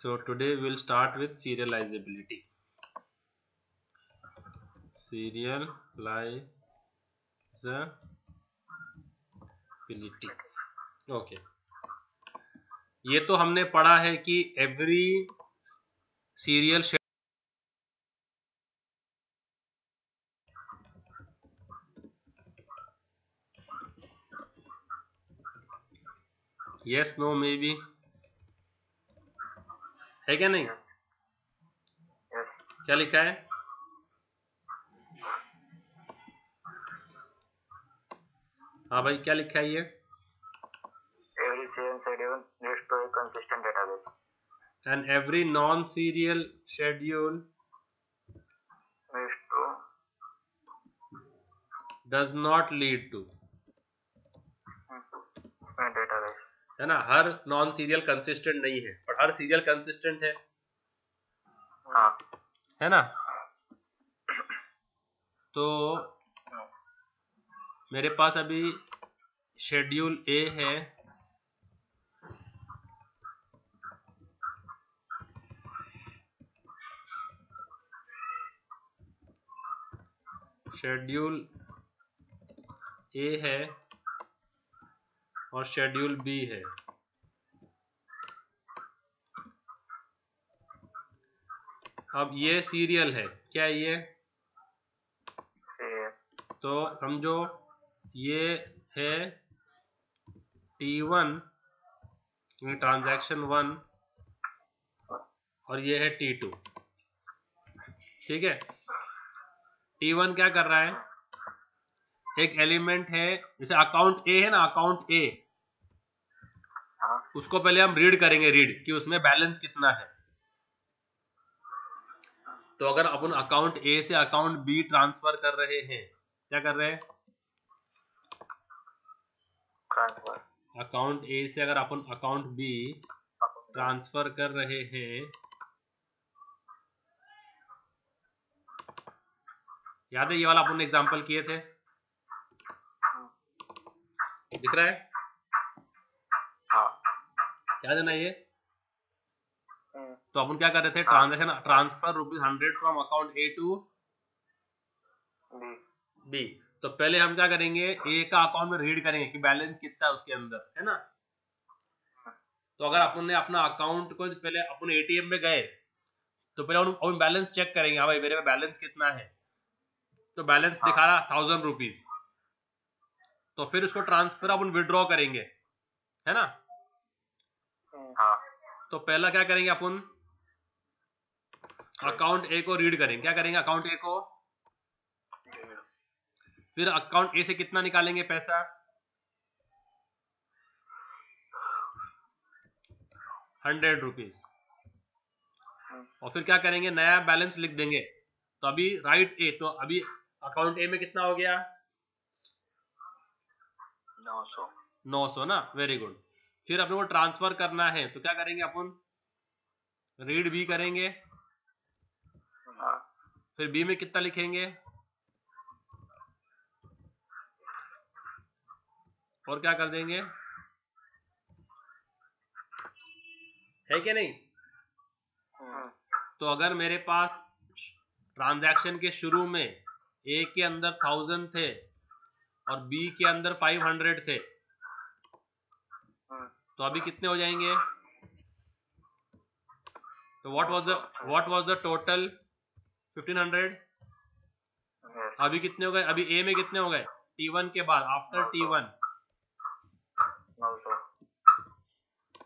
So today we'll start with serializability. Serializability. Okay. ये तो हमने पढ़ा है कि every serial yes no may be है क्या नहीं? क्या लिखा है? हाँ भाई क्या लिखा है ये? Every serial schedule leads to a consistent database. And every non-serial schedule Leads to does not lead to a database. है ना, हर नॉन सीरियल कंसिस्टेंट नहीं है और हर सीरियल कंसिस्टेंट है, हाँ है ना? तो मेरे पास अभी शेड्यूल ए है, शेड्यूल ए है और शेड्यूल बी है। अब ये सीरियल है, क्या ये? तो समझो ये है T1 ट्रांजैक्शन 1 और ये है T2, ठीक है? T1 क्या कर रहा है? एक एलिमेंट है, जैसे अकाउंट ए है ना, अकाउंट ए, उसको पहले हम रीड करेंगे, रीड कि उसमें बैलेंस कितना है। तो अगर अपन अकाउंट ए से अकाउंट बी ट्रांसफर कर रहे हैं, क्या कर रहे हैं? अकाउंट ए से अगर अपन अकाउंट बी ट्रांसफर कर रहे हैं, याद है ये वाला अपन एग्जांपल किए थे, दिख रहा है? याद है ना ये? तो अपन क्या कर रहे थे? Transaction transfer ₹100 from account A to B. तो पहले हम क्या करेंगे? ए का अकाउंट में रीड करेंगे कि बैलेंस कितना है उसके अंदर, है ना? तो अगर अपन ने अपना अकाउंट को पहले अपन एटीएम में गए तो पहले उन बैलेंस चेक करेंगे, हाँ भाई मेरे में बैलेंस कितना है, तो बैलेंस दिखा रहा 1000 रुपीज, तो फिर उसको ट्रांसफर अपन विड्रॉ करेंगे, है ना? तो पहला क्या करेंगे अपन? अकाउंट ए को रीड करेंगे। क्या करेंगे? अकाउंट ए को, फिर अकाउंट ए से कितना निकालेंगे पैसा? 100 रुपीज, और फिर क्या करेंगे? नया बैलेंस लिख देंगे। तो अभी राइट ए, तो अभी अकाउंट ए में कितना हो गया? 900 ना, वेरी गुड। फिर अपने को ट्रांसफर करना है तो क्या करेंगे अपन? रीड बी करेंगे, फिर बी में कितना लिखेंगे और क्या कर देंगे, है क्या नहीं? तो अगर मेरे पास ट्रांजैक्शन के शुरू में ए के अंदर 1000 थे और बी के अंदर 500 थे, तो अभी कितने हो जाएंगे? तो व्हाट वाज द टोटल? 1500। अभी कितने हो गए? अभी ए में कितने हो गए? T1 के बाद, आफ्टर T1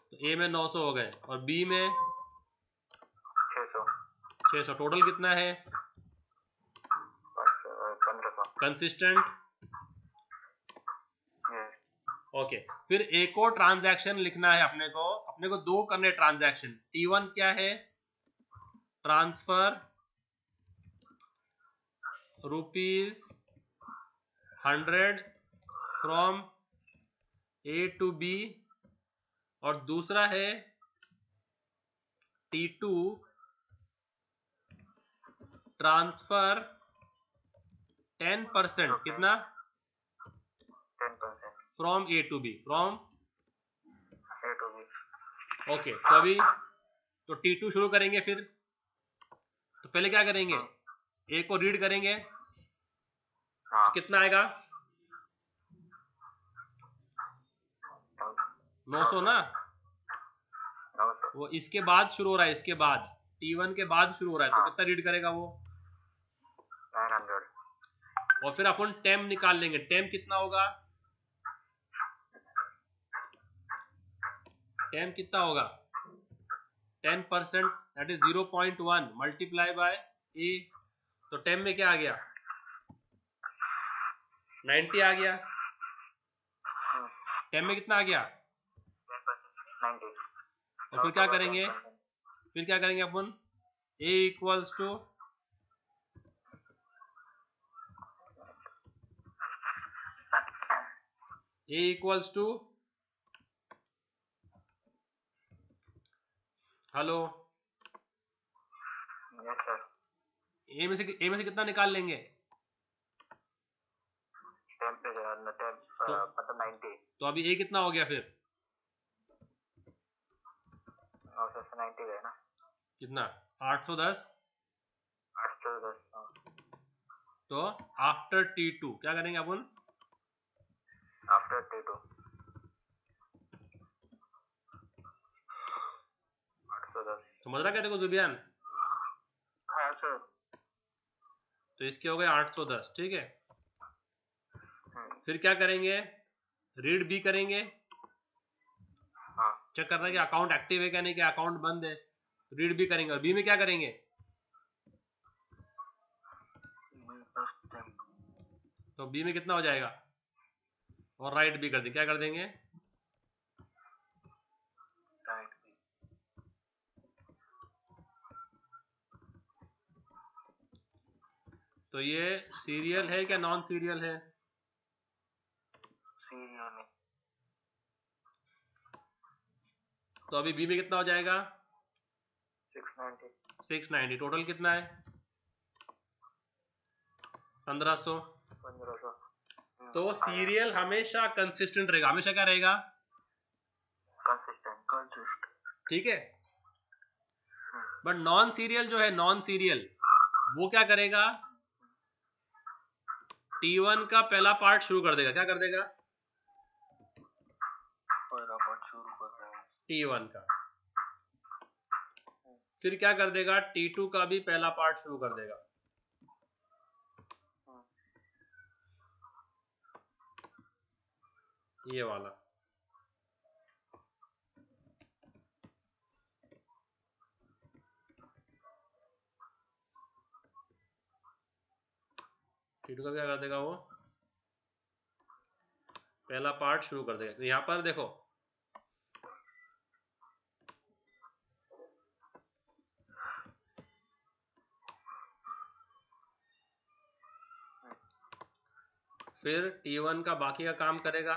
तो ए में 900 हो गए और बी में 600। टोटल कितना है? कंसिस्टेंट। ओके, फिर एक और ट्रांजैक्शन लिखना है अपने को दो करने ट्रांजैक्शन। T1 क्या है? Transfer ₹100 from A to B, और दूसरा है T2 ट्रांसफर 10%, कितना? 10% from A to B, from A to B. Okay. तो अभी तो T2 शुरू करेंगे। फिर तो पहले क्या करेंगे, ए को रीड करेंगे। तो कितना आएगा, 900 ना। वो इसके बाद शुरू हो रहा है, इसके बाद T1 के बाद शुरू हो रहा है, तो कितना रीड करेगा वो, 900। और फिर अपन टेम निकाल लेंगे। टेम कितना होगा, टेम कितना होगा, 10%, दैट इज 0.1 मल्टीप्लाई बाय ए। तो टेम में क्या आ गया, 90 आ गया। टेम में कितना आ गया, 90। और फिर क्या करेंगे, अपन a equals to hello, yes sir. A में से कितना निकाल लेंगे, 10 पे मतलब 90। तो अभी ए कितना हो गया फिर, 900 से 90 गए ना, कितना, 810। 810। तो आफ्टर T2 क्या करेंगे अपन, आफ्टर T2 810। समझ रहा क्या देखो जुबियान। हाँ सर। तो इसके हो गए 810, ठीक है। फिर क्या करेंगे, रीड बी करेंगे। हाँ। चेक करना है कि अकाउंट एक्टिव है क्या नहीं, क्या अकाउंट बंद है। रीड बी करेंगे, और बी में क्या करेंगे, तो बी में कितना हो जाएगा, और राइट बी कर देंगे। क्या कर देंगे, राइट बी। तो ये सीरियल है क्या नॉन सीरियल है, सीरियल में। तो अभी बी में कितना हो जाएगा, 690। 690। टोटल कितना है, 1500। 1500। तो सीरियल हमेशा कंसिस्टेंट रहेगा, हमेशा क्या रहेगा, कंसिस्टेंट। ठीक है। बट नॉन सीरियल जो है, नॉन सीरियल वो क्या करेगा, T1 का पहला पार्ट शुरू कर देगा। क्या कर देगा, पहला पार्ट शुरू कर देगा T1 का। फिर क्या कर देगा, T2 का भी पहला पार्ट शुरू कर देगा। ये वाला T2 का क्या कर देगा, वो पहला पार्ट शुरू कर देगा। तो यहां पर देखो, फिर T1 का बाकी का काम करेगा,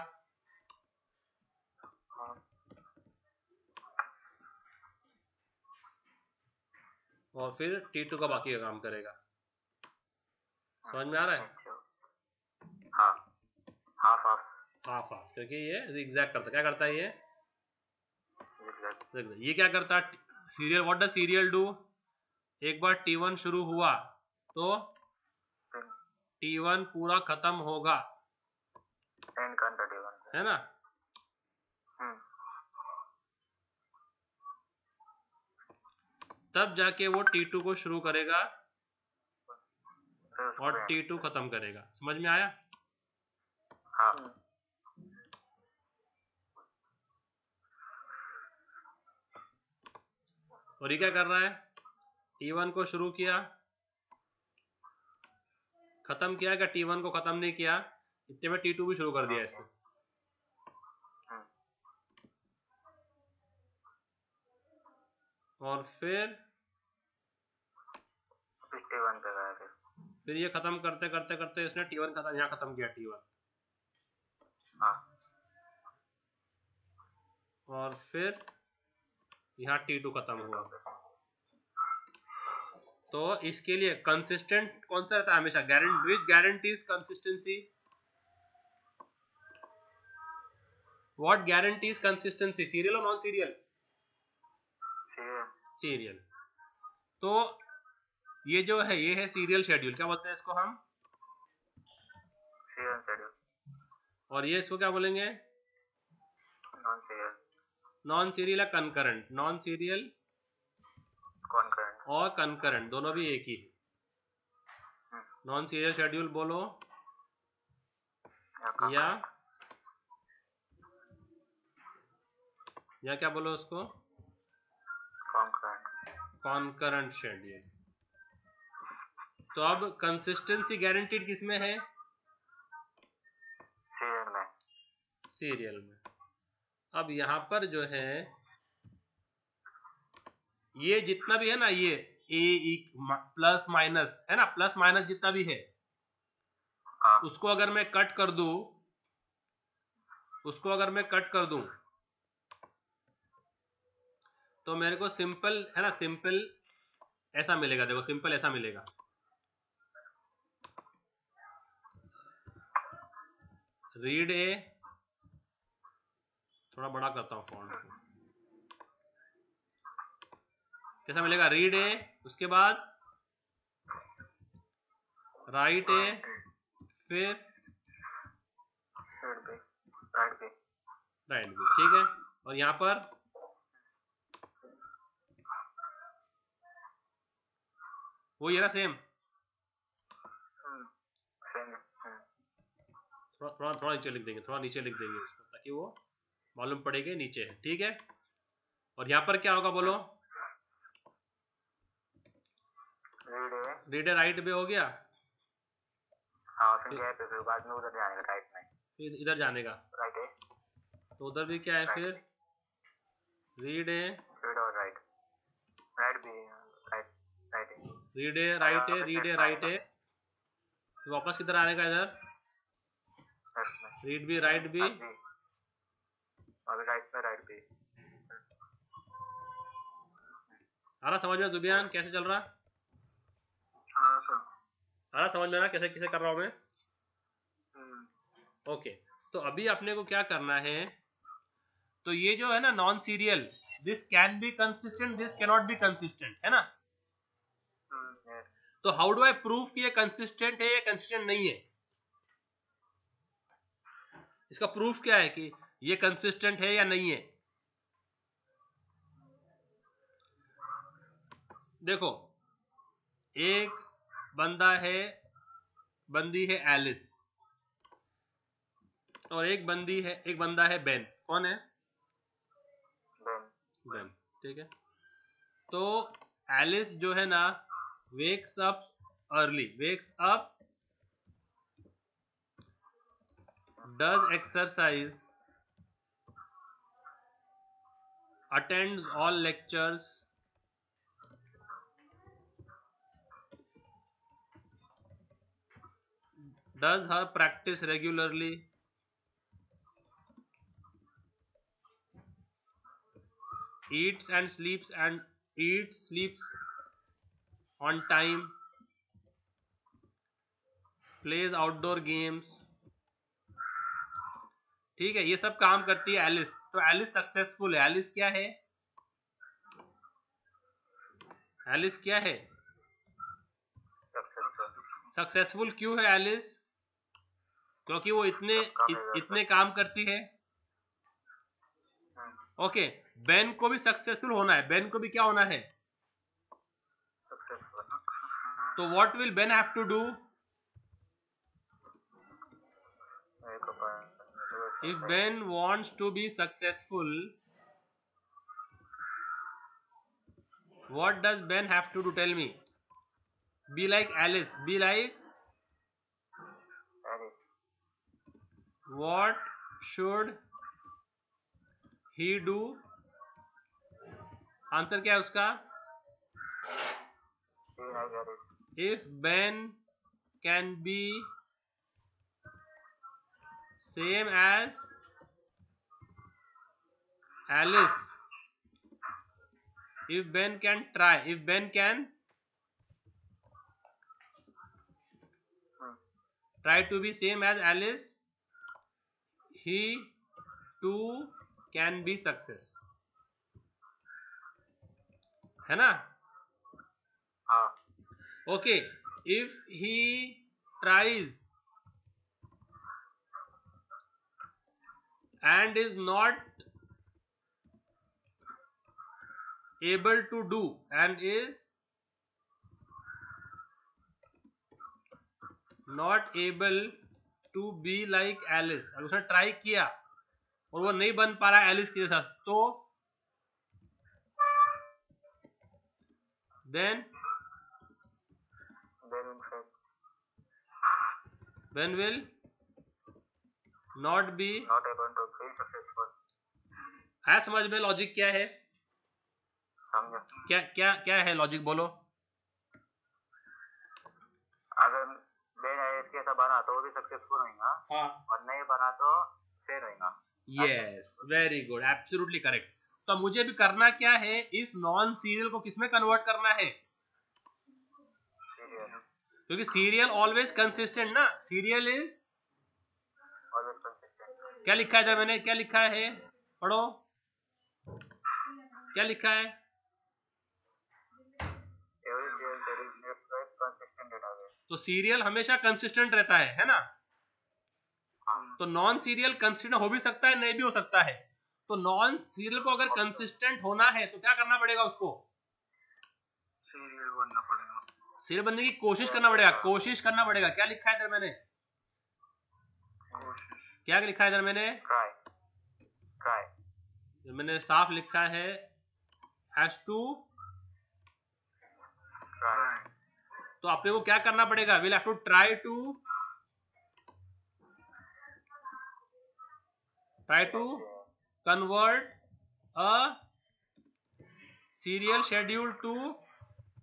और फिर T2 का बाकी का काम करेगा। समझ में आ रहा है, हाँ। हाफ हाफ हाफ हाफ, क्योंकि ये zigzag करता है। क्या करता है ये क्या करता है, serial, what does serial do, एक बार T1 शुरू हुआ तो T1 पूरा खत्म होगा, एंड करता T1 है ना। तब जाके वो T2 को शुरू करेगा और T2 खत्म करेगा। समझ में आया, हाँ। और ये क्या कर रहा है, T1 को शुरू किया, खत्म किया, क्या T1 को खत्म नहीं किया, इतने में T2 भी शुरू कर दिया इसने। और फिर T1 पे गया फिर ये खत्म करते करते करते इसने T1 खत्म, यहाँ खत्म किया T1। हाँ। और फिर यहाँ T2 खत्म हुआ। तो इसके लिए कंसिस्टेंट कौन सा रहता है हमेशा, which guarantees consistency, what guarantees consistency, serial और नॉन सीरियल, सीरियल। तो ये जो है ये है सीरियल शेड्यूल, क्या बोलते हैं इसको हम? Serial schedule. और ये इसको क्या बोलेंगे? Non serial. नॉन सीरियल या कंकरेंट? नॉन सीरियल कॉन्करेंट और कंकरेंट दोनों भी एक ही। नॉन सीरियल शेड्यूल बोलो या क्या बोलो उसको? Concurrent schedule. तो अब कंसिस्टेंसी गारंटीड किसमें है? सीरियल में। सीरियल में। अब यहां पर जो है ये जितना भी है ना, ये ए प्लस माइनस है ना, प्लस माइनस जितना भी है उसको अगर मैं कट कर दूं, तो मेरे को सिंपल है ना, सिंपल ऐसा मिलेगा। देखो सिंपल ऐसा मिलेगा, रीड ए, थोड़ा बड़ा करता हूं फॉन्ट को, कैसा मिलेगा? रीड ए, उसके बाद राइट ए, फिर राइट बी। ठीक है, और यहां पर वो ये ना सेम, थोड़ा नीचे लिख देंगे, उसको, ताकि वो मालूम पड़ेगा नीचे है। ठीक है, और यहाँ पर क्या होगा बोलो? रीड ए राइट बे हो गया। फिर बाद में उधर जाने का, राइट में, फिर इधर जाने का, राइट है, तो उधर भी क्या है? फिर रीड ए, और राइट, राइट भी, राइट है, read A write A, read A write A, वापस किधर आने का? इधर रीड बी राइट बी, अभी राइट में, राइट भी। आ रहा समझ में जुबियान कैसे चल रहा? आ रहा समझ में ना कैसे कैसे कर रहा हूं मैं? ओके, तो अभी अपने को क्या करना है? तो ये जो है ना non serial, this can be consistent, this can not be consistent, है ना? तो हाउ डू आई प्रूव कि ये कंसिस्टेंट है या कंसिस्टेंट नहीं है? इसका प्रूफ क्या है कि ये कंसिस्टेंट है या नहीं है? देखो, एक बंदी है एलिस, और एक बंदा है बेन। कौन है? बेन। ठीक है, तो एलिस जो है ना wakes up early, does exercise, attends all lectures, does her practice regularly, eats sleeps on time, plays outdoor games। ठीक है, ये सब काम करती है एलिस, तो एलिस सक्सेसफुल है। एलिस क्या है? सक्सेसफुल क्यों है एलिस? क्योंकि वो इतने काम करती है। ओके, बेन को भी सक्सेसफुल होना है, बेन को भी क्या होना है? तो what will Ben have to do? If Ben wants to be successful, what does Ben have to do? Tell me. Be like Alice. Be like Alice. What should he do? Answer क्या है उसका? If Ben can be same as Alice, if Ben can try, if Ben can try to be same as Alice, he too can be success, है ना? हाँ. Okay, if he tries and is not able to do and is not able to be like Alice, अगर उसने try किया और वो नहीं बन पा रहा है एलिस के जैसा, तो then will not be not able to be successful. है समझ में लॉजिक क्या है? समझो. क्या क्या क्या है लॉजिक, बोलो. अगर बेन इसके ऐसा बना तो वो भी सक्सेसफुल होगा. हाँ, और नहीं बना तो फेल होगा. Yes, very good, absolutely correct. तो मुझे भी करना क्या है, इस नॉन सीरियल को किसमें कन्वर्ट करना है? सीरियल. क्योंकि सीरियल ऑलवेज कंसिस्टेंट ना, सीरियल इज ऑलवेज कंसिस्टेंट. क्या लिखा है इधर मैंने, क्या लिखा है, पढ़ो, क्या लिखा है? Every serial schedule is consistent database. तो सीरियल हमेशा कंसिस्टेंट रहता है ना? तो नॉन सीरियल कंसिस्टेंट हो भी सकता है, नहीं भी हो सकता है. तो नॉन सीरियल को अगर कंसिस्टेंट होना है तो क्या करना पड़ेगा उसको? सीरियल बनना पड़ेगा. सीरियल बनने की कोशिश करना पड़ेगा, कोशिश करना पड़ेगा. क्या लिखा है इधर मैंने, क्या लिखा है इधर मैंने? ट्राई. ट्राई. मैंने साफ लिखा है हैज टू. तो आपने को क्या करना पड़ेगा? Will have to try to convert a serial schedule to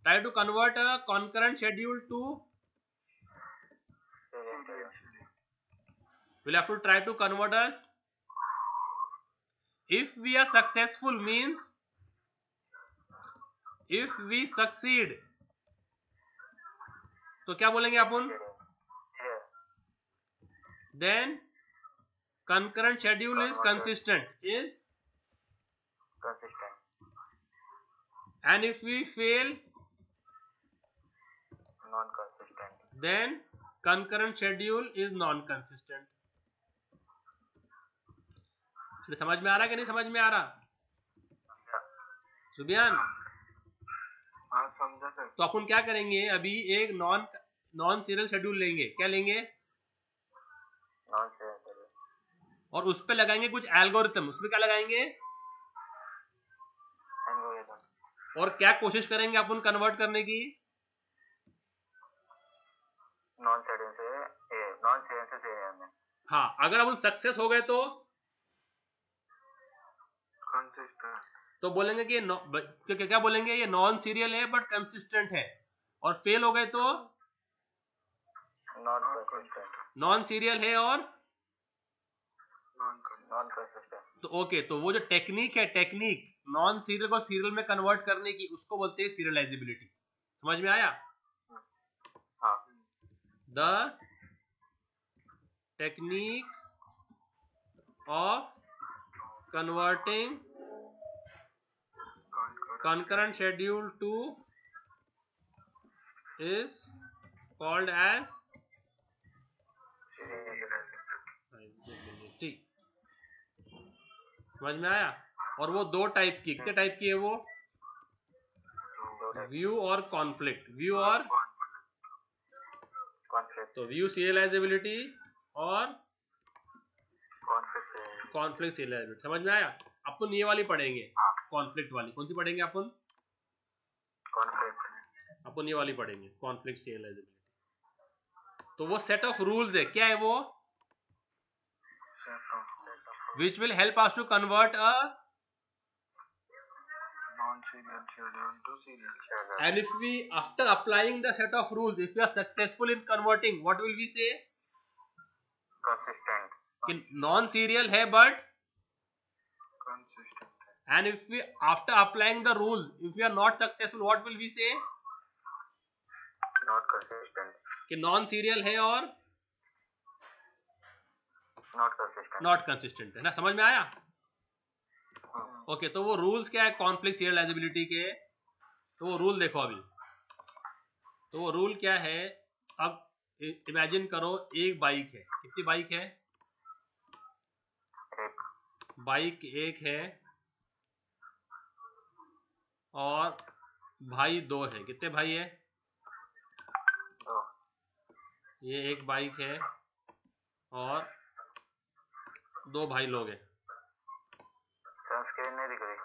try to convert a concurrent schedule to we'll have to try to convert us. If we are successful means if we succeed, तो क्या बोलेंगे अपन? then concurrent schedule is consistent. And if we fail, non-consistent. then concurrent schedule is non-consistent. समझ में आ रहा है कि नहीं समझ में आ रहा? सुबियान, हाँ समझा सर. तो अपन क्या करेंगे, अभी एक नॉन सीरियल शेड्यूल लेंगे. क्या लेंगे? Non serial. और उस पे लगाएंगे कुछ एल्गोरिथम. उसमें क्या लगाएंगे? और क्या कोशिश करेंगे अपन कन्वर्ट करने की? नॉन सीरियल से सीरियल में. हाँ, अगर अपन सक्सेस हो गए तो कंसिस्टेंट. तो बोलेंगे कि क्या बोलेंगे, ये नॉन सीरियल है बट कंसिस्टेंट है. और फेल हो गए तो नॉन सीरियल है और नॉन कंसिस्टेंट. तो ओके, तो वो जो टेक्निक है, टेक्निक नॉन सीरियल को सीरियल में कन्वर्ट करने की, उसको बोलते हैं सीरियलाइजेबिलिटी. समझ में आया? हाँ. The technique of converting concurrent schedule to is called as serialisability. समझ में आया? और वो दो टाइप की, कितने टाइप की है वो? व्यू और कॉन्फ्लिक्ट. व्यू और कॉन्फ्लिक्ट. तो व्यू सीरियलाइजेबिलिटी और कॉन्फ्लिक्ट सीरियलाइजेबिलिटी. समझ में आया? अपन ये वाली पढ़ेंगे, कॉन्फ्लिक्ट वाली. कौन सी पढ़ेंगे अपन? कॉन्फ्लिक्ट. अपन ये वाली पढ़ेंगे, कॉन्फ्लिक्ट सीरियलाइजेबिलिटी. तो वो सेट ऑफ रूल्स है. क्या है वो? which will help us to convert a non-serial schedule to serial schedule. and if we, after applying the set of rules, if we are successful in converting, what will we say? Consistent. कि non serial है but Consistent. and if we, after applying the rules, if we are not successful, what will we say? Not consistent. कि non serial है और not consistent है ना. समझ में आया? ओके, तो वो रूल्स क्या है कॉन्फ्लिक्ट सीरियलाइजेबिलिटी के? तो वो रूल देखो अभी। तो वो रूल क्या है, अब इमेजिन करो एक बाइक है, कितनी बाइक है? बाइक एक है और भाई दो है। कितने भाई है? ये एक बाइक है और दो भाई लोग हैं। स्क्रीन नहीं दिख रही।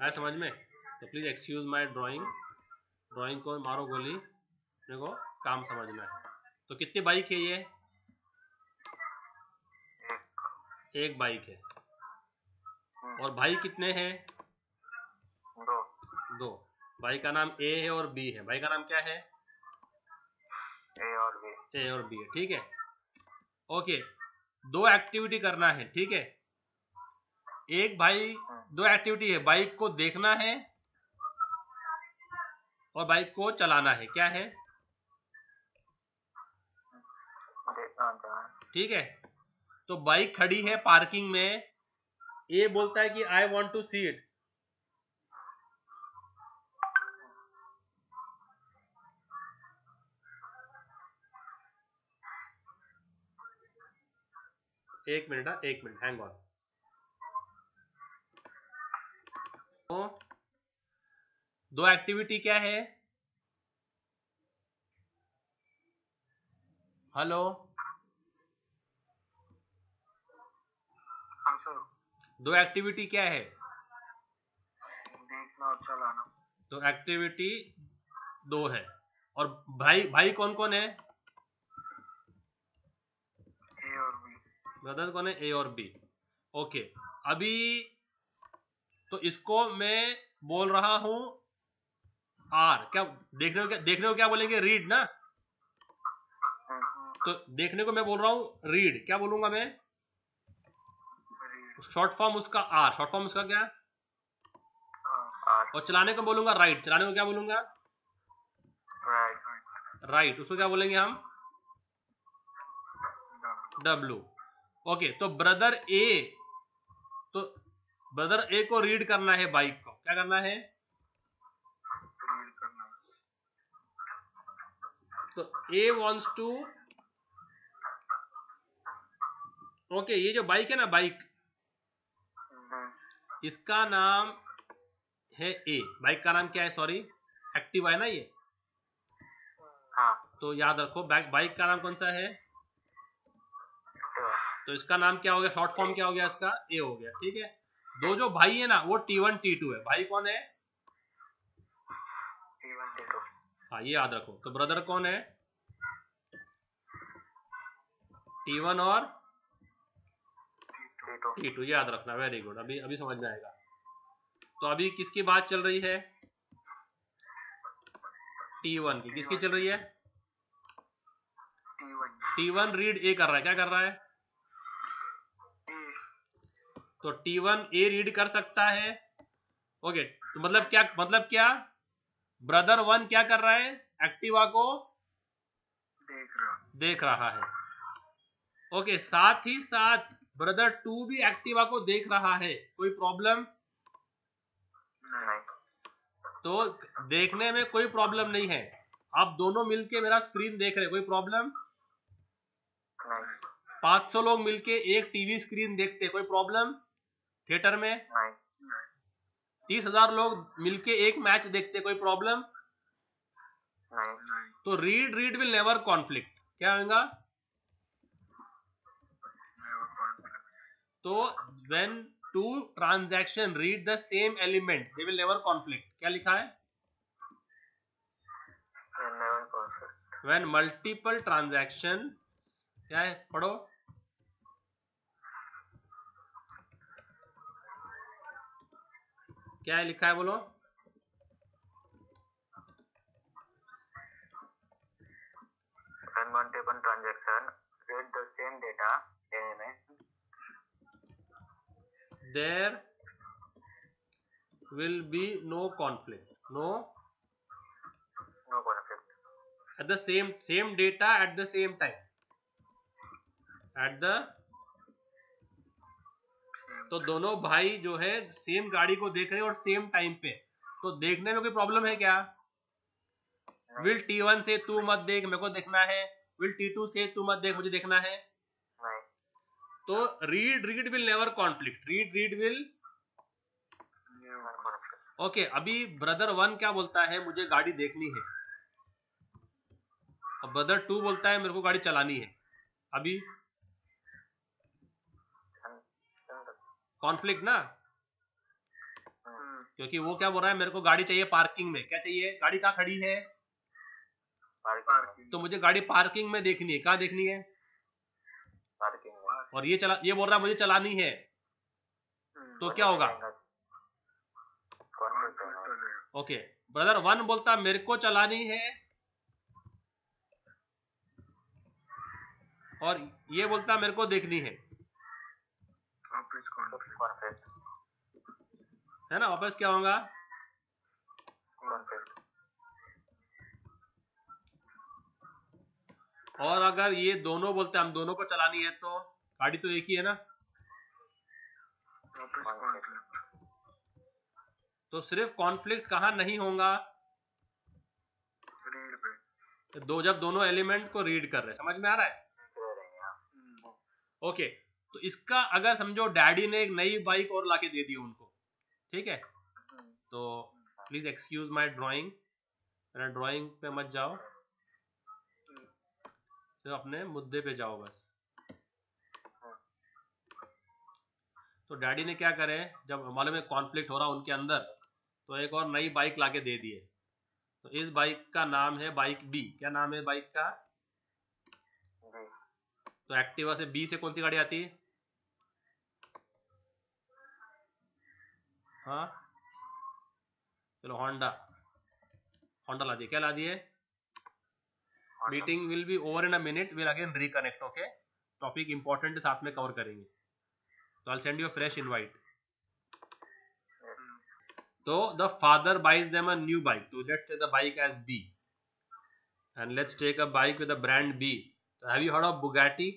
है समझ में? तो प्लीज एक्सक्यूज माय ड्राइंग को मारो गोली, मेरे को काम समझना है। तो कितनी बाइक है ये? एक बाइक है। और भाई कितने हैं? दो। भाई का नाम ए है और बी है। भाई का नाम क्या है? ए और बी है, ठीक है। ओके, दो एक्टिविटी करना है, ठीक है। एक भाई, दो एक्टिविटी है, बाइक को देखना है और बाइक को चलाना है। क्या है? ठीक है। तो बाइक खड़ी है पार्किंग में, ए बोलता है कि I want to see it. एक मिनट हैंग ऑन। तो दो एक्टिविटी क्या है? हेलो, दो एक्टिविटी क्या है? देखना और चलाना। तो एक्टिविटी दो है। और भाई कौन कौन है? ए और बी। ब्रदर कौन है? ए और बी। ओके, अभी तो इसको मैं बोल रहा हूं आर। क्या देखने को क्या बोलेंगे? रीड ना। तो देखने को मैं बोल रहा हूं रीड। क्या बोलूंगा मैं? शॉर्ट फॉर्म उसका आर। शॉर्ट फॉर्म उसका क्या? और चलाने को बोलूंगा राइट। चलाने को क्या बोलूंगा? राइट। उसको क्या बोलेंगे हम? डब्लू। ओके, तो ब्रदर ए को रीड करना है बाइक को। क्या करना है? तो ए वॉन्ट्स टू, ओके, ये जो बाइक है ना, बाइक, इसका नाम है ए। बाइक का नाम क्या है? सॉरी, एक्टिवा है ना ये। तो याद रखो, बाइक का नाम कौन सा है? तो इसका नाम क्या हो गया? शॉर्ट फॉर्म क्या हो गया इसका? ए हो गया, ठीक है। दो जो भाई है ना, वो T1 T2 है। भाई कौन है? T1 T2। हाँ, ये याद रखो। तो ब्रदर कौन है? T1 और T2, ये याद रखना। वेरी गुड, अभी समझ में आएगा। तो अभी किसकी बात चल रही है? T1 की। किसकी चल रही है? T1 रीड ए कर रहा है। क्या कर रहा है? तो T1 ए रीड कर सकता है। ओके, तो मतलब क्या? ब्रदर 1 क्या कर रहा है? एक्टिवा को देख रहा है। ओके, साथ ही साथ ब्रदर 2 भी एक्टिवा को देख रहा है। कोई प्रॉब्लम? नहीं। तो देखने में कोई प्रॉब्लम नहीं है। आप दोनों मिलके मेरा स्क्रीन देख रहे, कोई प्रॉब्लम? 500 लोग मिलके एक टीवी स्क्रीन देखते, कोई प्रॉब्लम? थिएटर में 30,000 लोग मिलके एक मैच देखते, कोई प्रॉब्लम? नहीं। तो रीड विल नेवर कॉन्फ्लिक्ट। क्या होगा? तो when two transaction read the same element, they will never conflict. क्या लिखा है? when multiple transaction, क्या है? पढ़ो। क्या है लिखा है? बोलो। When multiple transaction read the same data element, there will be no conflict. No conflict. at the same data at the same time. At the तो दोनों भाई जो है सेम गाड़ी को देख रहे हैं और सेम टाइम पे, तो देखने में कोई प्रॉब्लम है क्या? विल T1 से तू मत देख, मेरे को देखना है, विल T2 से तू मत देख, मुझे देखना है। तो read will never conflict, read will okay. अभी ब्रदर 1 क्या बोलता है, मुझे गाड़ी देखनी है, और ब्रदर 2 बोलता है मेरे को गाड़ी चलानी है। अभी कॉन्फ्लिक्ट ना, क्योंकि वो क्या बोल रहा है, मेरे को गाड़ी चाहिए पार्किंग में। क्या चाहिए? गाड़ी कहाँ खड़ी है? तो मुझे गाड़ी पार्किंग में देखनी है। कहाँ देखनी है? पार्किंग में। और ये बोल रहा है मुझे चलानी है, तो क्या होगा? ओके, ब्रदर 1 बोलता मेरे को चलानी है, और ये बोलता मेरे को देखनी है ना। वापस क्या होगा? और अगर ये दोनों बोलते हम दोनों को चलानी है, तो गाड़ी तो एक ही है ना। तो सिर्फ कॉन्फ्लिक्ट कहाँ नहीं होगा? जब दोनों एलिमेंट को रीड कर रहे हैं। समझ में आ रहा है? ओके, तो इसका अगर समझो डैडी ने एक नई बाइक और लाके दे दी उनको, ठीक है, तो प्लीज एक्सक्यूज माय ड्राइंग, मेरा ड्राइंग पे मत जाओ, तो अपने मुद्दे पे जाओ बस। तो डैडी ने क्या करे, जब मालूम है कॉन्फ्लिक्ट हो रहा उनके अंदर, तो एक और नई बाइक लाके दे दिए। तो इस बाइक का नाम है बाइक बी। क्या नाम है बाइक का? तो एक्टिवा से बी से कौन सी गाड़ी आती है? हाँ चलो, होंडा ला दिए। क्या ला दिए? Meeting will be over in a minute, will again reconnect. Okay, topic important साथ में कवर करेंगे, तो I send you fresh invite. तो the father buys them a new bike, तो let's take the bike as B, and let's take a bike with the brand B. Have you heard of Bugatti?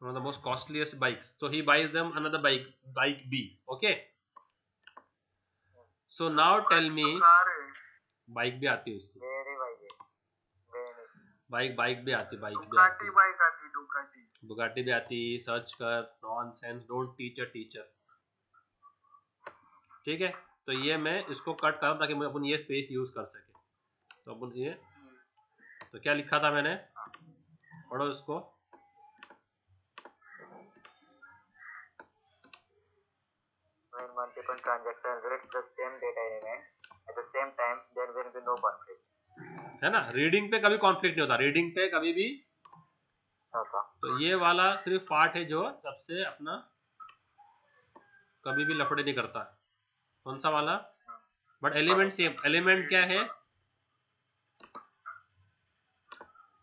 one of the most costliest bikes. So he buys them another bike B. Okay, so now tell me, bike भी आती है उसकी, bike भी आती, Bugatti भी आती। Search कर, nonsense, don't teach a teacher. ठीक है, तो ये मैं इसको कट कर ताकि मैं अपन ये स्पेस यूज कर सके। तो अपन ये, तो क्या लिखा था मैंने, पढ़ो इसको। When multiple transactions read the same data element at the same time, there will be no conflict. है ना, रीडिंग पे कभी कॉन्फ्लिक्ट नहीं होता, रीडिंग पे कभी भी होता। तो ये वाला सिर्फ पार्ट है जो सबसे अपना कभी भी लफड़े नहीं करता। कौन सा वाला? But element same. एलिमेंट क्या है?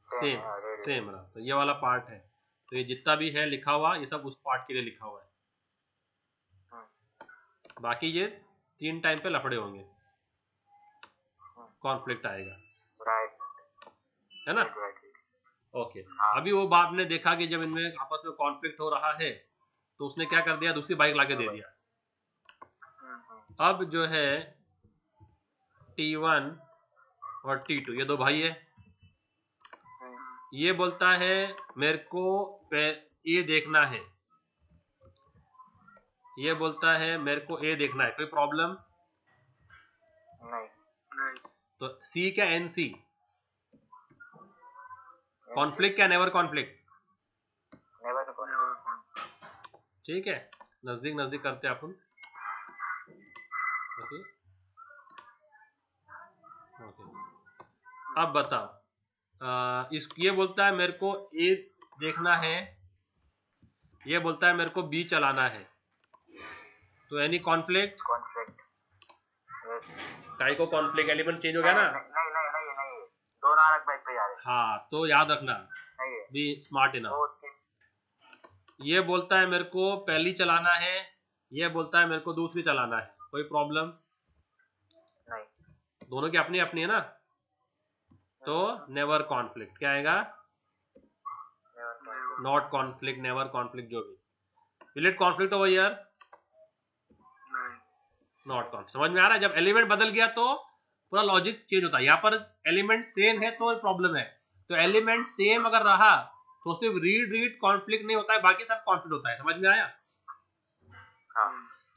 सेम रहा। तो ये वाला पार्ट है, तो ये जितना भी है लिखा हुआ, ये सब उस पार्ट के लिए लिखा हुआ है। बाकी ये 3 टाइम पे लफड़े होंगे, कॉन्फ्लिक्ट आएगा, है ना। ओके, अभी वो बाप ने देखा कि जब इनमें आपस में कॉन्फ्लिक्ट हो रहा है, तो उसने क्या कर दिया, दूसरी बाइक लाके दे दिया। अब जो है T1 और T2 ये दो भाई है। ये बोलता है मेरे को ये देखना है, ये बोलता है मेरे को ए देखना है। कोई प्रॉब्लम नहीं। तो सी क्या NC? कॉन्फ्लिक्ट क्या नेवर कॉन्फ्लिक्ट? ठीक है, नजदीक नजदीक करते हैं अपन। ओके, अब बताओ, ये बोलता है मेरे को ए देखना है, ये बोलता है मेरे को बी चलाना है, तो एनी कॉन्फ्लिक्ट? काई को कॉन्फ्लिक्ट, एलिमेंट चेंज हो गया ना। नहीं, दोनों अलग बाइक पे जा रहे हैं। हाँ, तो याद रखना, बी स्मार्ट इनफ। ये बोलता है मेरे को पहली चलाना है, ये बोलता है मेरे को दूसरी चलाना है। कोई प्रॉब्लम नहीं, दोनों की अपनी अपनी है ना, तो नेवर कॉन्फ्लिक्ट। क्या आएगा? नॉट कॉन्फ्लिक्ट, नेवर कॉन्फ्लिक्ट, जो भी. Will it conflict over here? Not conflict. समझ में आ रहा है? जब एलिमेंट बदल गया तो पूरा लॉजिक चेंज होता है. यहाँ पर एलिमेंट सेम है तो प्रॉब्लम है. तो एलिमेंट सेम अगर रहा तो सिर्फ रीड कॉन्फ्लिक्ट नहीं होता है, बाकी सब कॉन्फ्लिक्ट होता है. समझ में आया?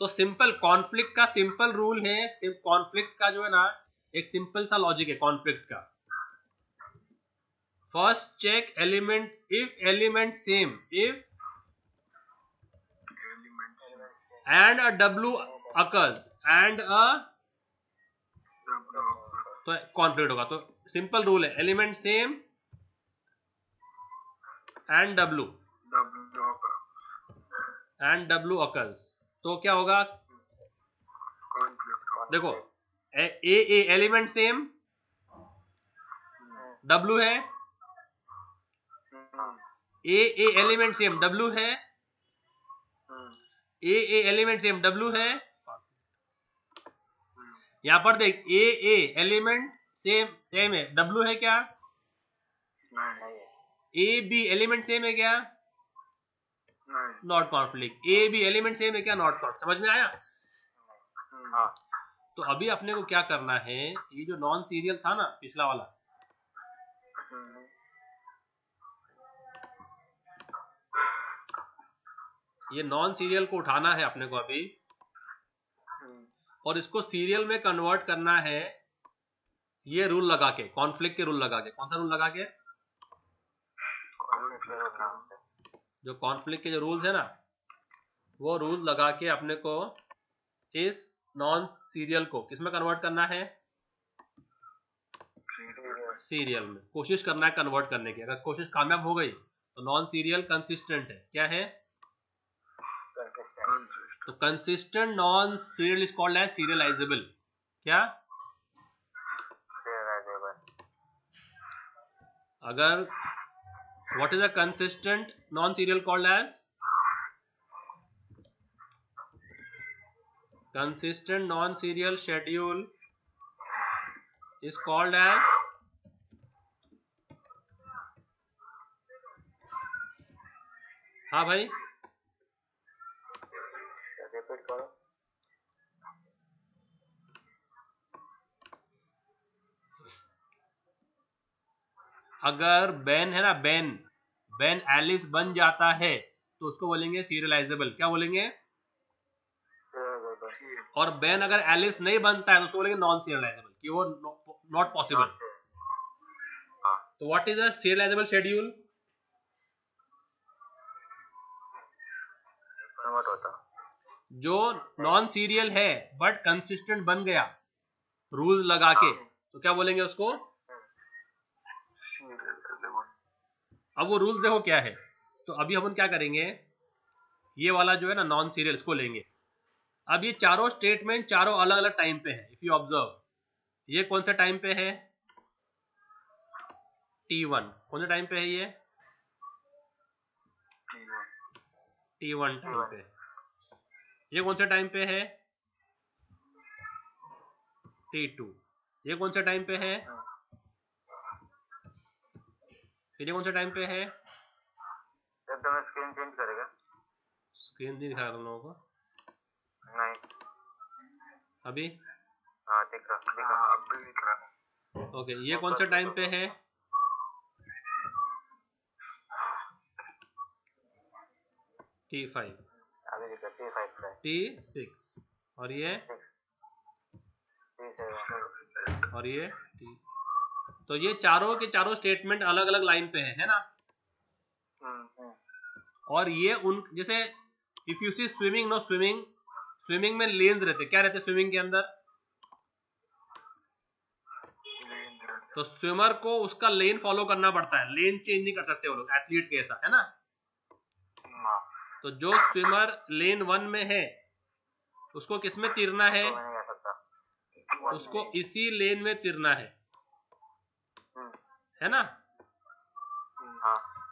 तो सिंपल कॉन्फ्लिक्ट का सिंपल रूल है. सिर्फ कॉन्फ्लिक्ट का जो है ना एक सिंपल सा लॉजिक है कॉन्फ्लिक्ट का. First check element, if element same, if and a W occurs and a, तो कॉन्फ्लिक्ट होगा. तो सिंपल रूल है element same and W occurs, तो क्या होगा? देखो ए एलिमेंट सेम, W है, ए एलिमेंट सेम W है, ए एलिमेंट सेम W है. यहां पर देख ए एलिमेंट सेम है, W है क्या? ए बी एलिमेंट सेम है क्या? Not conflict. A B element same है क्या? Not conflict. समझ में आया? तो अभी अपने को क्या करना है, ये जो नॉन सीरियल था ना पिछला वाला, ये नॉन सीरियल को उठाना है अपने को अभी, और इसको सीरियल में कन्वर्ट करना है ये रूल लगा के, कॉन्फ्लिक्ट के रूल लगा के. कौन सा रूल लगा के? जो कॉन्फ्लिक्ट के जो रूल्स है ना, वो रूल लगा के अपने को इस नॉन सीरियल को किसमें कन्वर्ट करना है? सीरियल में. कोशिश करना है कन्वर्ट करने की. अगर कोशिश कामयाब हो गई तो नॉन सीरियल कंसिस्टेंट है. क्या है? तो consistent non serial is called as serializable. क्या? अगर what is a consistent non serial called as? consistent non-serial schedule is called as हाँ भाई रिपीट करो. अगर बेन है ना, बेन एलिस बन जाता है तो उसको बोलेंगे सीरियलाइजेबल. क्या बोलेंगे? और बेन अगर एलिस नहीं बनता है तो उसको बोलेंगे नॉन सीरियलाइजेबल, कि वो नॉट पॉसिबल. तो what is a serialisable schedule? जो नॉन सीरियल है बट कंसिस्टेंट बन गया रूल्स लगा के, तो क्या बोलेंगे उसको? अब वो रूल्स देखो क्या है. तो अभी हम क्या करेंगे, ये वाला जो है ना नॉन सीरियल, इसको लेंगे. अब ये चारों स्टेटमेंट चारों अलग अलग टाइम पे है. इफ यू ऑब्जर्व, ये कौन सा टाइम पे है? T1. कौन सा टाइम पे है ये? T1 टाइम पे. ये कौन सा टाइम पे है? T2. ये कौन सा टाइम पे है? फिर ये कौन सा टाइम पे है? एकदम स्क्रीन चेंज करेगा. स्क्रीन नहीं दिखा तुम लोगों को? नहीं. अभी? हाँ दिख रहा. ओके. ये कौन सा टाइम पे है? T5. अभी दिख रहा. T5 T6. और ये T7 और ये T. तो ये चारों के चारों स्टेटमेंट अलग अलग लाइन पे है ना? और ये उन जैसे if you see swimming, no swimming में लेन्स रहते. क्या रहते स्विमिंग के अंदर? तो स्विमर को उसका लेन फॉलो करना पड़ता है. लेन चेंज नहीं कर सकते वो लोग, एथलीट के ऐसा है ना. तो जो स्विमर लेन 1 में है उसको किस में तीरना है? उसको इसी लेन में तीरना है ना.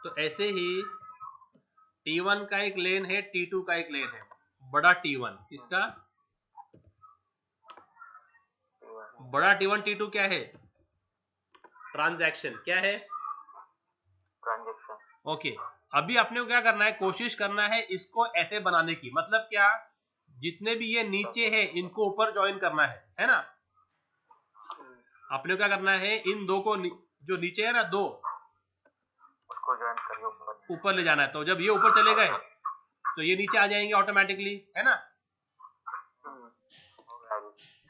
तो ऐसे ही T1 का एक लेन है, T2 का एक लेन है. बड़ा T1 इसका, बड़ा T1 T2 क्या है? ट्रांजैक्शन. क्या है? ट्रांजैक्शन. ओके. अभी अपने को क्या करना है, कोशिश करना है इसको ऐसे बनाने की, मतलब क्या, जितने भी ये नीचे है इनको ऊपर ज्वाइन करना है ना। अपने को क्या करना है, इन दो को जो नीचे है ना दो, उसको ज्वाइन करके ऊपर ले जाना है। तो जब ये ऊपर चले गए तो ये नीचे आ जाएंगे ऑटोमेटिकली, है ना।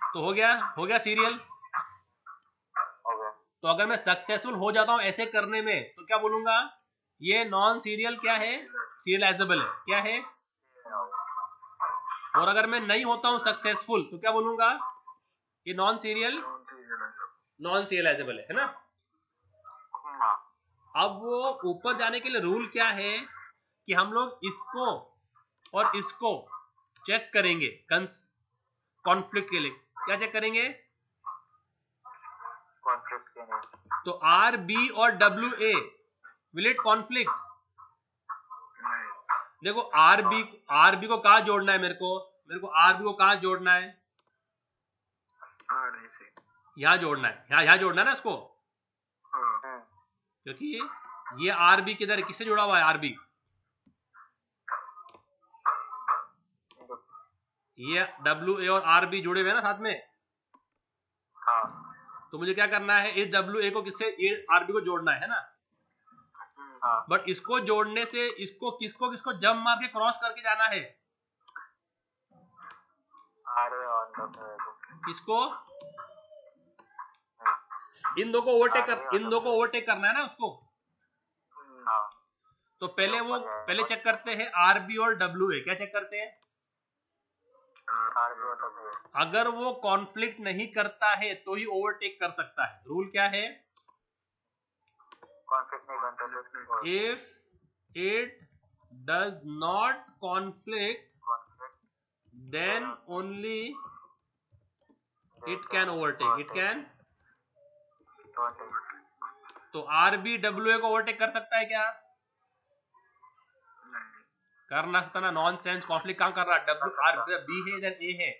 तो हो गया सीरियल। तो अगर मैं सक्सेसफुल हो जाता हूं ऐसे करने में तो क्या बोलूंगा, ये नॉन सीरियल क्या है, सीरियलाइजेबल है, क्या है। और अगर मैं नहीं होता हूं सक्सेसफुल तो क्या बोलूंगा, ये नॉन सीरियलाइजेबल है ना। अब वो ऊपर जाने के लिए रूल क्या है कि हम लोग इसको और इसको चेक करेंगे कॉन्फ्लिक्ट के लिए। क्या चेक करेंगे, कॉन्फ्लिक्ट के लिए। तो आर बी और W A will it conflict. देखो आर बी को कहाँ जोड़ना है, मेरे को आर बी को कहाँ जोड़ना है, यहाँ जोड़ना है, यहाँ जोड़ना है ना इसको, क्योंकि ये आर बी किधर किससे जुड़ा हुआ है, आर बी ये डब्ल्यू ए और आर बी जुड़े हुए हैं ना साथ में। तो मुझे क्या करना है, इस डब्ल्यू ए को किससे, आर बी को जोड़ना है ना। बट इसको जोड़ने से इसको किसको जंप मार के क्रॉस करके जाना है, किसको, इन दो को ओवरटेक करना है ना उसको। तो पहले चेक करते हैं आर बी और डब्ल्यू ए, क्या चेक करते हैं, अगर वो कॉन्फ्लिक्ट नहीं करता है तो ही ओवरटेक कर सकता है। रूल क्या है, if it does not conflict then only it can overtake, तो आर बी डब्ल्यू ए को ओवरटेक कर सकता है क्या, कर ना सकता ना, नॉन सेंस। कॉन्फ्लिक्ट कहां कर रहा है, डब्ल्यू आर बी है इधर ए है,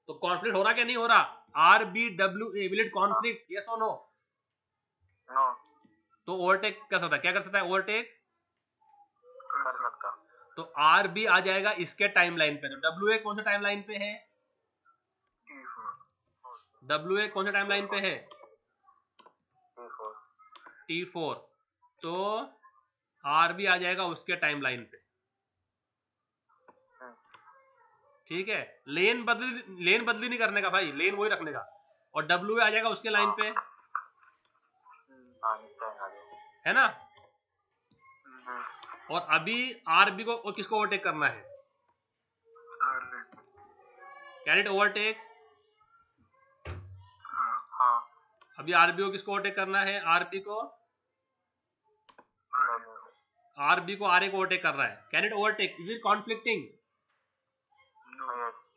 तो कॉन्फ्लिक्ट हो रहा क्या नहीं हो रहा, R B W A will it conflict, yes और नो। तो ओवरटेक कर सकता है, क्या कर सकता है, ओवरटेक कर सकता। तो आर बी आ जाएगा इसके टाइमलाइन पे, तो डब्ल्यू ए कौन सा टाइमलाइन पे है, डब्ल्यू ए कौन सा टाइमलाइन पे है, T4। तो आर बी आ जाएगा उसके टाइमलाइन पे, ठीक है। लेन बदली नहीं करने का भाई, लेन वही रखने का, और डब्ल्यू आ जाएगा उसके लाइन पे, है ना। और अभी आरबी को और किसको ओवरटेक करना है, कैन इट ओवरटेक, अभी आरबी को किसको ओवरटेक करना है, आरबी को आर ए को ओवरटेक करना है, can it overtake, is it conflicting,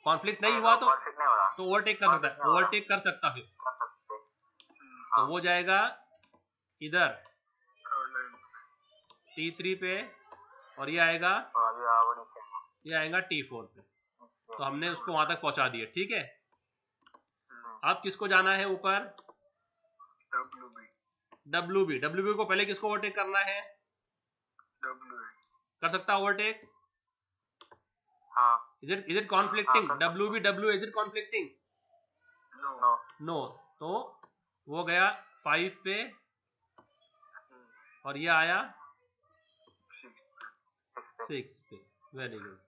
conflict नहीं हुआ तो ओवरटेक कर सकता है, ओवरटेक कर सकता है। तो वो जाएगा इधर T3 पे और ये आएगा T4 पे। तो हमने उसको वहां तक पहुंचा दिया, ठीक है। अब किसको जाना है ऊपर, डब्ल्यू को पहले किसको ओवरटेक करना है, कर सकता overtake, is it conflicting, W is it conflicting, no. तो वो गया 5 पे और ये आया 6 पे, वेरी गुड।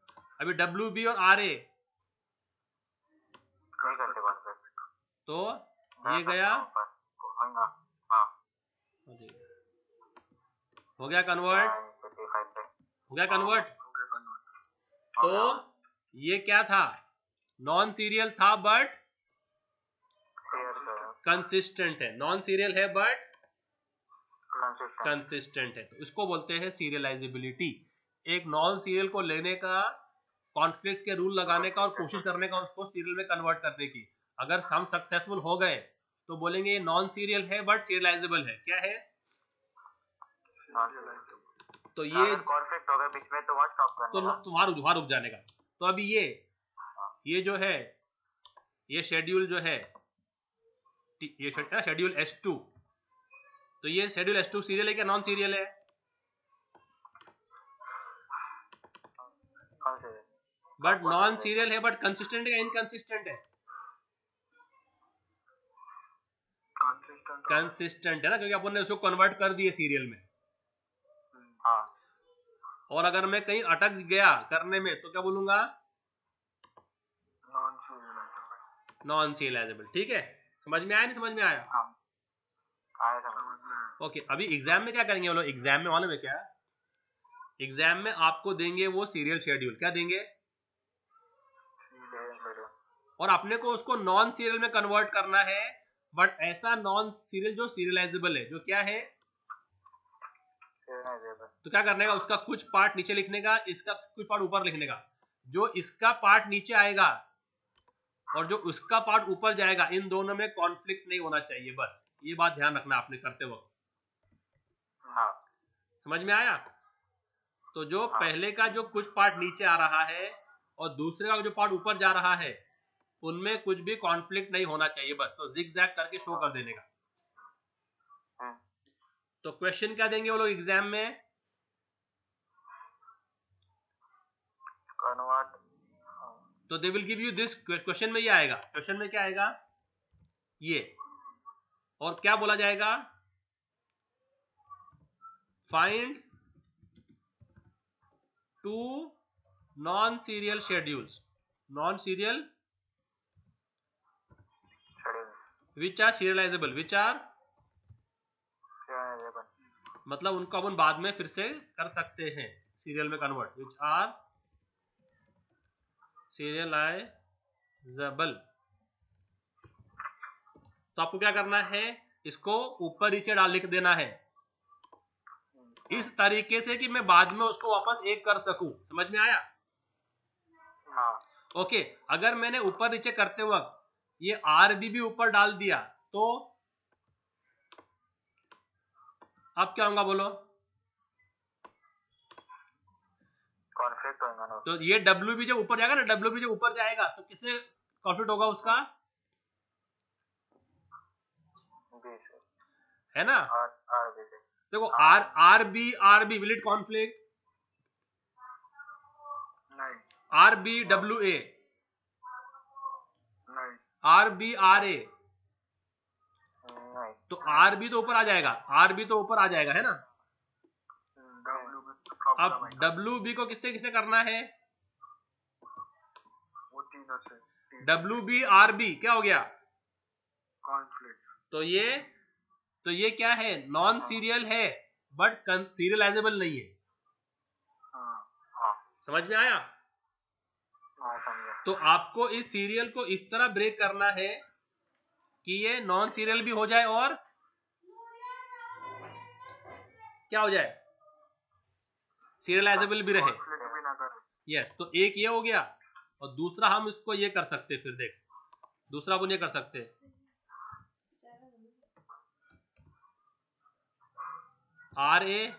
अभी डब्ल्यू बी और आर ए, तो ये गया, हो गया कन्वर्ट, तो ये क्या था, नॉन सीरियल था बट कंसिस्टेंट है, नॉन सीरियल है बट कंसिस्टेंट है, तो इसको बोलते हैं सीरियलाइजेबिलिटी। एक नॉन सीरियल को लेने का, कॉन्फ्लिक्ट के रूल लगाने का और कोशिश करने का उसको सीरियल में कन्वर्ट करने की। अगर हम सक्सेसफुल हो गए तो बोलेंगे ये नॉन सीरियल है बट सीरियलाइजेबल है, क्या है। तो ये कॉन्फ्लिक्ट हो गया बीच में तो वहां स्टॉप करना, तो वहां रुक जाने का। तो अभी ये जो है, ये शेड्यूल जो है, ये शेड्यूल S2, तो ये शेड्यूल S2 सीरियल है क्या नॉन सीरियल है? बट नॉन सीरियल है, बट कंसिस्टेंट है इनकंसिस्टेंट है? कंसिस्टेंट है ना, क्योंकि अपन ने उसको कन्वर्ट कर दिए सीरियल में। हाँ। और अगर मैं कहीं अटक गया करने में तो क्या बोलूंगा? Non serialisable. ठीक है, समझ में आया नहीं समझ में आया? आया समझ में। ओके, अभी एग्जाम में क्या करेंगे वो लोग? एग्जाम में मालूम है क्या? एग्जाम में आपको देंगे वो सीरियल शेड्यूल। क्या देंगे? और अपने को उसको नॉन सीरियल में कन्वर्ट करना है, बट ऐसा नॉन सीरियल जो सीरियलाइजेबल है, जो क्या है? तो क्या करने का? उसका कुछ पार्ट नीचे लिखने का, इसका कुछ पार्ट ऊपर लिखने का। जो इसका पार्ट नीचे आएगा और जो उसका पार्ट ऊपर जाएगा, इन दोनों में कॉन्फ्लिक्ट नहीं होना चाहिए। बस ये बात ध्यान रखना आपने करते वक्त। हाँ। समझ में आया? तो जो पहले का जो कुछ पार्ट नीचे आ रहा है और दूसरे का जो पार्ट ऊपर जा रहा है, उनमें कुछ भी कॉन्फ्लिक्ट नहीं होना चाहिए। बस तो जिग-जैग करके शो कर देने का। तो क्वेश्चन क्या देंगे वो लोग एग्जाम में? कन्वर्ट। तो they will give you this question में ये आएगा। क्वेश्चन में क्या आएगा? ये। और क्या बोला जाएगा? Find 2 non serial schedules, non serial which are serializable, which are, मतलब उनको अपन बाद में फिर से कर सकते हैं सीरियल में कन्वर्ट। Which are serialisable. तो आपको क्या करना है? इसको ऊपर नीचे डाल लिख देना है इस तरीके से कि मैं बाद में उसको वापस एक कर सकूं। समझ में आया? ओके, अगर मैंने ऊपर नीचे करते वक्त ये RB भी ऊपर डाल दिया तो अब क्या होगा बोलो? कॉन्फ्लिक्ट होगा ना। तो ये WB जब ऊपर जाएगा ना, WB जब ऊपर जाएगा तो किससे कॉन्फ्लिक्ट होगा उसका? है ना? देखो RB विल इट कॉन्फ्लिक्ट? नहीं। RBWA, नहीं। RBRA, नहीं। तो RB तो ऊपर आ जाएगा, RB तो ऊपर आ जाएगा, है ना? अब WB को किससे किससे करना है? वो तीनों से। WB RB क्या हो गया? कॉन्फ्लिक्ट। तो ये क्या है? नॉन सीरियल है बट सीरियलाइजेबल नहीं है। समझ में आया? तो आपको इस सीरियल को इस तरह ब्रेक करना है कि ये नॉन सीरियल भी हो जाए और क्या हो जाए? सीरियलाइजेबल भी रहे। यस, तो एक ये हो गया और दूसरा हम इसको ये कर सकते। फिर देख, दूसरा अपन ये कर सकते, RAWA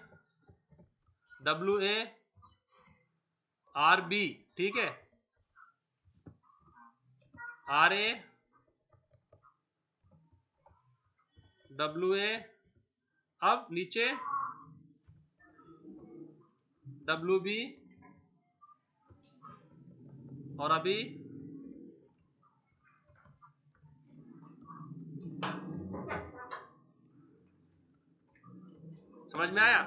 RB, ठीक है? RAWA, अब नीचे WB और अभी समझ में आया?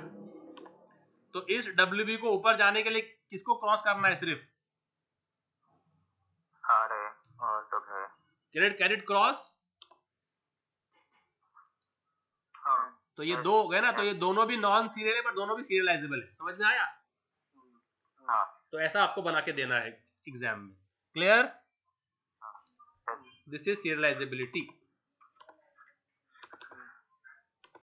तो इस WB को ऊपर जाने के लिए किसको क्रॉस करना है? सिर्फ और सब है। Caret cross. तो ये दो हो गए ना, तो ये दोनों भी नॉन सीरियल है पर दोनों भी सीरियलाइजेबल है। समझ में आया? तो ऐसा आपको बना के देना है एग्जाम में। क्लियर? This is serialisability.